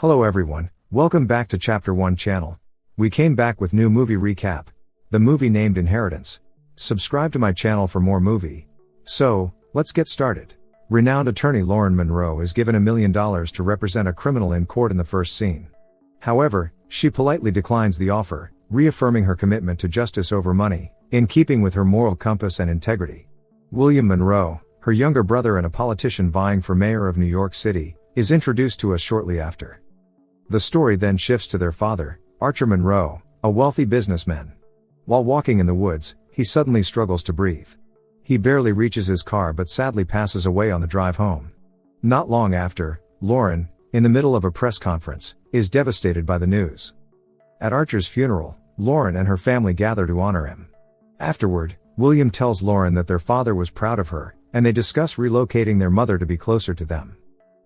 Hello everyone, welcome back to Chapter 1 channel. We came back with new movie recap. The movie named Inheritance. Subscribe to my channel for more movie. So, let's get started. Renowned attorney Lauren Monroe is given $1 million to represent a criminal in court in the first scene. However, she politely declines the offer, reaffirming her commitment to justice over money, in keeping with her moral compass and integrity. William Monroe, her younger brother and a politician vying for mayor of New York City, is introduced to us shortly after. The story then shifts to their father, Archer Monroe, a wealthy businessman. While walking in the woods, he suddenly struggles to breathe. He barely reaches his car but sadly passes away on the drive home. Not long after, Lauren, in the middle of a press conference, is devastated by the news. At Archer's funeral, Lauren and her family gather to honor him. Afterward, William tells Lauren that their father was proud of her, and they discuss relocating their mother to be closer to them.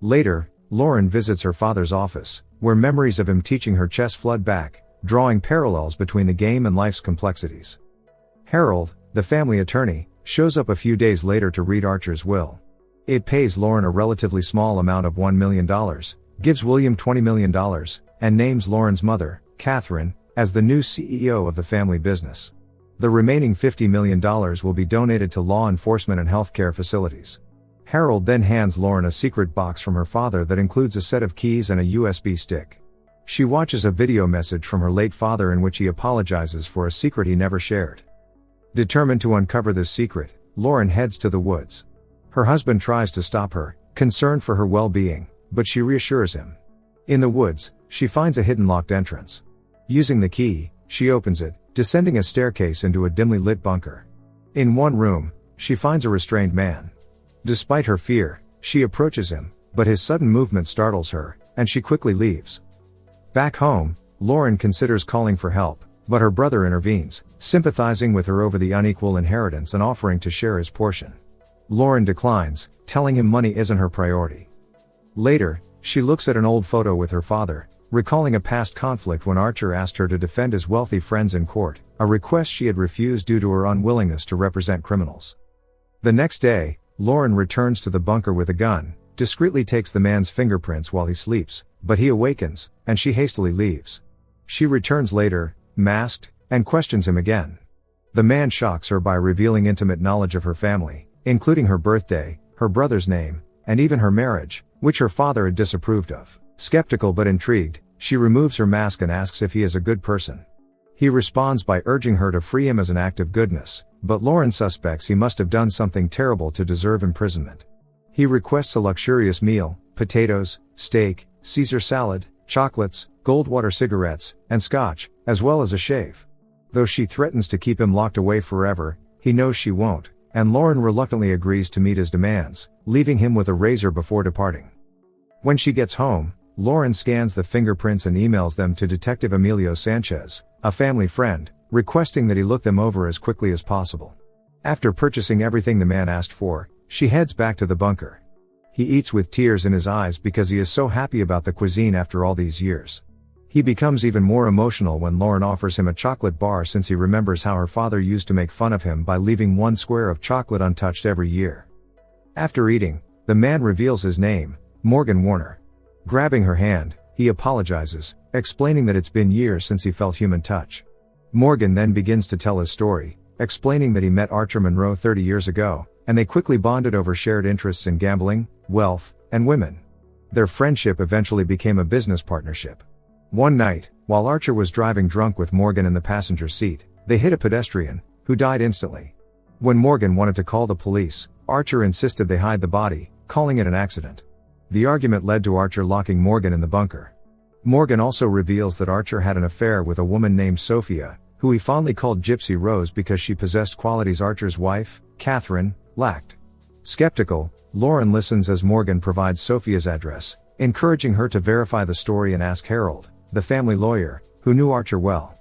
Later, Lauren visits her father's office, where memories of him teaching her chess flood back, drawing parallels between the game and life's complexities. Harold, the family attorney, shows up a few days later to read Archer's will. It pays Lauren a relatively small amount of $1 million, gives William $20 million, and names Lauren's mother, Catherine, as the new CEO of the family business. The remaining $50 million will be donated to law enforcement and healthcare facilities. Harold then hands Lauren a secret box from her father that includes a set of keys and a USB stick. She watches a video message from her late father in which he apologizes for a secret he never shared. Determined to uncover this secret, Lauren heads to the woods. Her husband tries to stop her, concerned for her well-being, but she reassures him. In the woods, she finds a hidden locked entrance. Using the key, she opens it, descending a staircase into a dimly lit bunker. In one room, she finds a restrained man. Despite her fear, she approaches him, but his sudden movement startles her, and she quickly leaves. Back home, Lauren considers calling for help, but her brother intervenes, sympathizing with her over the unequal inheritance and offering to share his portion. Lauren declines, telling him money isn't her priority. Later, she looks at an old photo with her father, recalling a past conflict when Archer asked her to defend his wealthy friends in court, a request she had refused due to her unwillingness to represent criminals. The next day, Lauren returns to the bunker with a gun, discreetly takes the man's fingerprints while he sleeps, but he awakens, and she hastily leaves. She returns later, masked, and questions him again. The man shocks her by revealing intimate knowledge of her family, including her birthday, her brother's name, and even her marriage, which her father had disapproved of. Skeptical but intrigued, she removes her mask and asks if he is a good person. He responds by urging her to free him as an act of goodness, but Lauren suspects he must have done something terrible to deserve imprisonment. He requests a luxurious meal, potatoes, steak, Caesar salad, chocolates, Goldwater cigarettes, and scotch, as well as a shave. Though she threatens to keep him locked away forever, he knows she won't, and Lauren reluctantly agrees to meet his demands, leaving him with a razor before departing. When she gets home, Lauren scans the fingerprints and emails them to Detective Emilio Sanchez, a family friend, requesting that he look them over as quickly as possible. After purchasing everything the man asked for, she heads back to the bunker. He eats with tears in his eyes because he is so happy about the cuisine after all these years. He becomes even more emotional when Lauren offers him a chocolate bar since he remembers how her father used to make fun of him by leaving one square of chocolate untouched every year. After eating, the man reveals his name, Morgan Warner. Grabbing her hand, he apologizes, explaining that it's been years since he felt human touch. Morgan then begins to tell his story, explaining that he met Archer Monroe 30 years ago, and they quickly bonded over shared interests in gambling, wealth, and women. Their friendship eventually became a business partnership. One night, while Archer was driving drunk with Morgan in the passenger seat, they hit a pedestrian, who died instantly. When Morgan wanted to call the police, Archer insisted they hide the body, calling it an accident. The argument led to Archer locking Morgan in the bunker. Morgan also reveals that Archer had an affair with a woman named Sophia, who he fondly called Gypsy Rose because she possessed qualities Archer's wife, Catherine, lacked. Skeptical, Lauren listens as Morgan provides Sophia's address, encouraging her to verify the story and ask Harold, the family lawyer, who knew Archer well.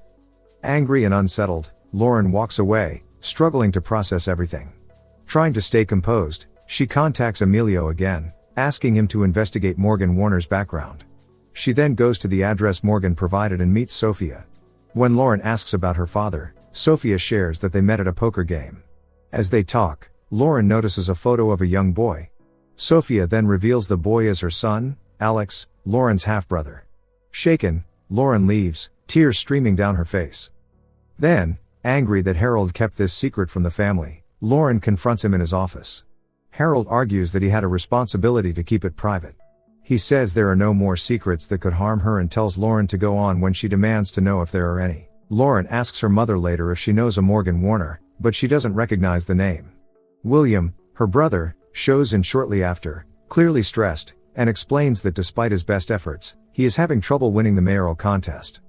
Angry and unsettled, Lauren walks away, struggling to process everything. Trying to stay composed, she contacts Emilio again, asking him to investigate Morgan Warner's background. She then goes to the address Morgan provided and meets Sophia. When Lauren asks about her father, Sophia shares that they met at a poker game. As they talk, Lauren notices a photo of a young boy. Sophia then reveals the boy as her son, Alex, Lauren's half-brother. Shaken, Lauren leaves, tears streaming down her face. Then, angry that Harold kept this secret from the family, Lauren confronts him in his office. Harold argues that he had a responsibility to keep it private. He says there are no more secrets that could harm her and tells Lauren to go on when she demands to know if there are any. Lauren asks her mother later if she knows a Morgan Warner, but she doesn't recognize the name. William, her brother, shows in shortly after, clearly stressed, and explains that despite his best efforts, he is having trouble winning the mayoral contest.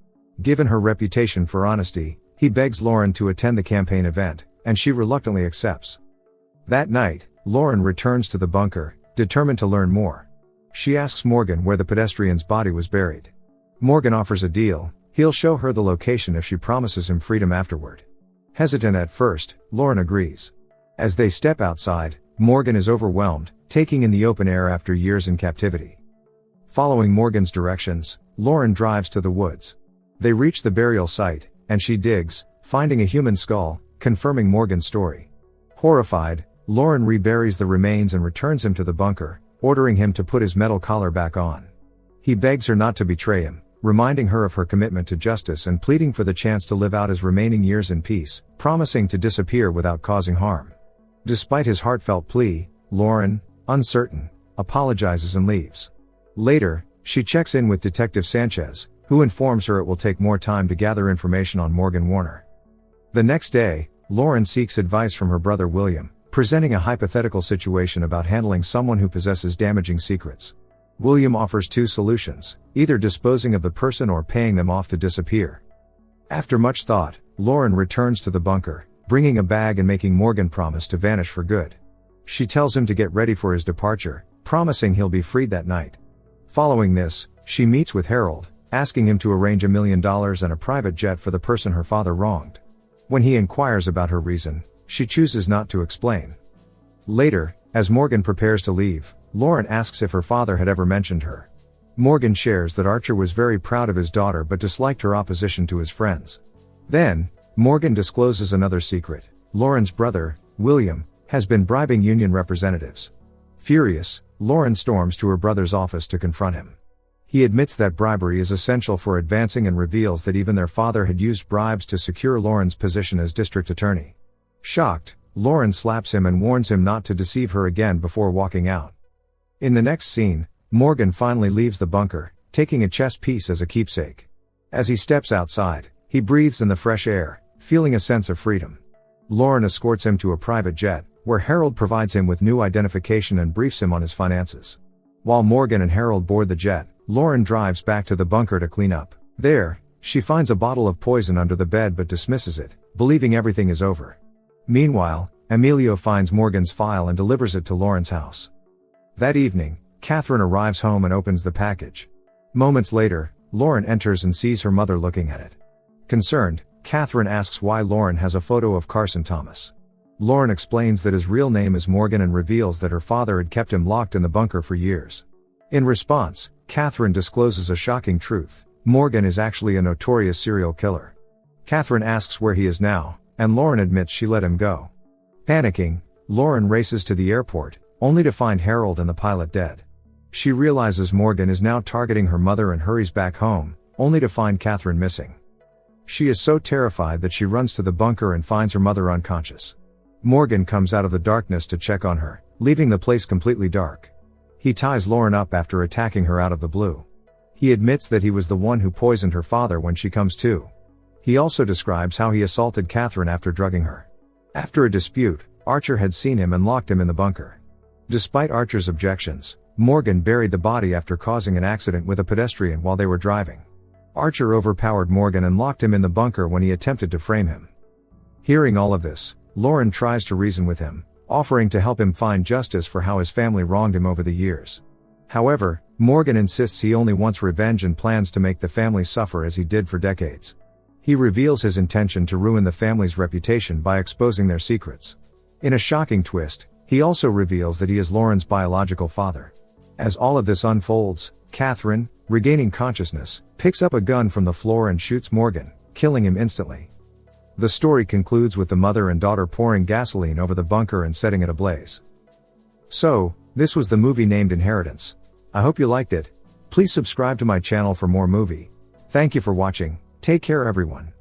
Given her reputation for honesty, he begs Lauren to attend the campaign event, and she reluctantly accepts. That night, Lauren returns to the bunker, determined to learn more. She asks Morgan where the pedestrian's body was buried. Morgan offers a deal: he'll show her the location if she promises him freedom afterward. Hesitant at first, Lauren agrees. As they step outside, Morgan is overwhelmed, taking in the open air after years in captivity. Following Morgan's directions, Lauren drives to the woods. They reach the burial site, and she digs, finding a human skull, confirming Morgan's story. Horrified, Lauren reburies the remains and returns him to the bunker, ordering him to put his metal collar back on. He begs her not to betray him, reminding her of her commitment to justice and pleading for the chance to live out his remaining years in peace, promising to disappear without causing harm. Despite his heartfelt plea, Lauren, uncertain, apologizes and leaves. Later, she checks in with Detective Sanchez, who informs her it will take more time to gather information on Morgan Warner. The next day, Lauren seeks advice from her brother William, presenting a hypothetical situation about handling someone who possesses damaging secrets. William offers two solutions: either disposing of the person or paying them off to disappear. After much thought, Lauren returns to the bunker, bringing a bag and making Morgan promise to vanish for good. She tells him to get ready for his departure, promising he'll be freed that night. Following this, she meets with Harold, asking him to arrange $1 million and a private jet for the person her father wronged. When he inquires about her reason, she chooses not to explain. Later, as Morgan prepares to leave, Lauren asks if her father had ever mentioned her. Morgan shares that Archer was very proud of his daughter but disliked her opposition to his friends. Then, Morgan discloses another secret: Lauren's brother, William, has been bribing union representatives. Furious, Lauren storms to her brother's office to confront him. He admits that bribery is essential for advancing and reveals that even their father had used bribes to secure Lauren's position as district attorney. Shocked, Lauren slaps him and warns him not to deceive her again before walking out. In the next scene, Morgan finally leaves the bunker, taking a chess piece as a keepsake. As he steps outside, he breathes in the fresh air, feeling a sense of freedom. Lauren escorts him to a private jet, where Harold provides him with new identification and briefs him on his finances. While Morgan and Harold board the jet, Lauren drives back to the bunker to clean up. There, she finds a bottle of poison under the bed but dismisses it, believing everything is over. Meanwhile, Emilio finds Morgan's file and delivers it to Lauren's house. That evening, Catherine arrives home and opens the package. Moments later, Lauren enters and sees her mother looking at it. Concerned, Catherine asks why Lauren has a photo of Carson Thomas. Lauren explains that his real name is Morgan and reveals that her father had kept him locked in the bunker for years. In response, Catherine discloses a shocking truth: Morgan is actually a notorious serial killer. Catherine asks where he is now, and Lauren admits she let him go. Panicking, Lauren races to the airport, only to find Harold and the pilot dead. She realizes Morgan is now targeting her mother and hurries back home, only to find Catherine missing. She is so terrified that she runs to the bunker and finds her mother unconscious. Morgan comes out of the darkness to check on her, leaving the place completely dark. He ties Lauren up after attacking her out of the blue. He admits that he was the one who poisoned her father when she comes to. He also describes how he assaulted Catherine after drugging her. After a dispute, Archer had seen him and locked him in the bunker. Despite Archer's objections, Morgan buried the body after causing an accident with a pedestrian while they were driving. Archer overpowered Morgan and locked him in the bunker when he attempted to frame him. Hearing all of this, Lauren tries to reason with him, offering to help him find justice for how his family wronged him over the years. However, Morgan insists he only wants revenge and plans to make the family suffer as he did for decades. He reveals his intention to ruin the family's reputation by exposing their secrets. In a shocking twist, he also reveals that he is Lauren's biological father. As all of this unfolds, Catherine, regaining consciousness, picks up a gun from the floor and shoots Morgan, killing him instantly. The story concludes with the mother and daughter pouring gasoline over the bunker and setting it ablaze. So, this was the movie named Inheritance. I hope you liked it. Please subscribe to my channel for more movie. Thank you for watching. Take care everyone.